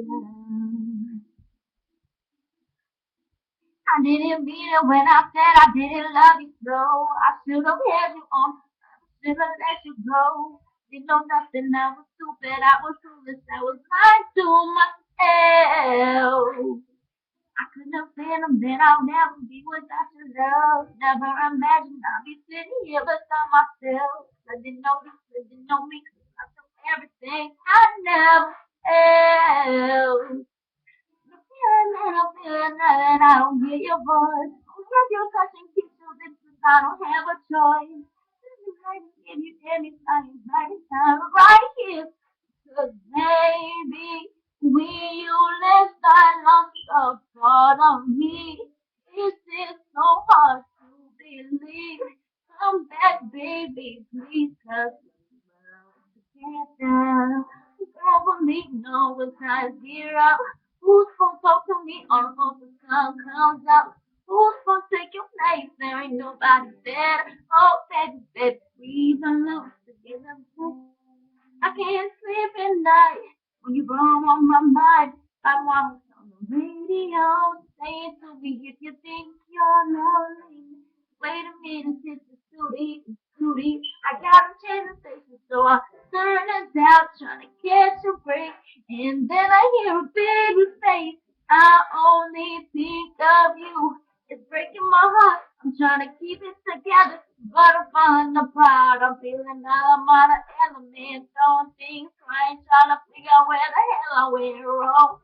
I didn't mean it when I said I didn't love you so. I should have held you on, should have let you go. Didn't know nothing, I was stupid, I was foolish, I was lying to myself. I couldn't have been a man, I'll never be without your love. Never imagined I'd be sitting here beside myself. I didn't know you, didn't know me, I took everything I never held. The feeling that I'm feeling now that I don't hear your voice. I have your touching kisses, it's just I don't have a choice. If you anything, right time right here. 'Cause baby, when you left, I lost a part of me. This is so hard to believe. Come back, baby, please, 'cause we're together. Don't believe no one ties gear up. Who's gonna talk to me on the sun comes up? Who's gonna take your place? There ain't nobody better. Oh, baby, baby, we belong together. I can't sleep at night when you roam on my mind. I want on the radio saying to me if you think you're lonely. Wait a minute, sister Sootie. I gotta change the station, so I turn it down, trying to catch a break. And then I hear a baby face. I only think of you. It's breaking my heart. I'm trying to keep it together, but I'm falling apart. I'm feeling I'm out of element, throwing things right, trying to figure out where the hell I went wrong.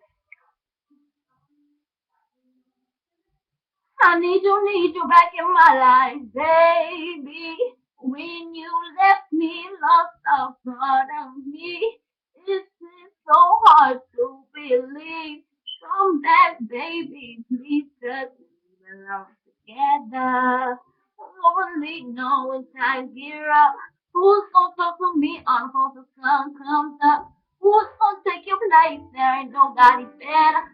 I need you back in my life, baby. When you left me, lost a part of me. This is so hard to believe. Come back, baby, please, 'cause we belong together. Only know when time gear up. Who's gonna talk to me on hold the sun comes up? Who's gonna take your place? There ain't nobody better.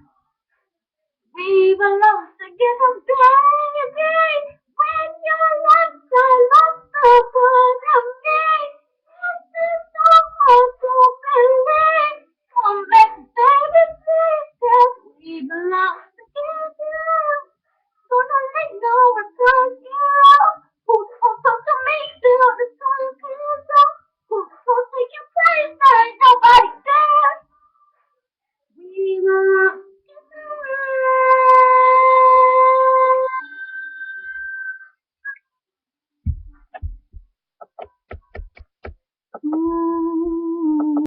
We belong together, baby. When you left, I lost the part of me. This is so hard to believe. Come back.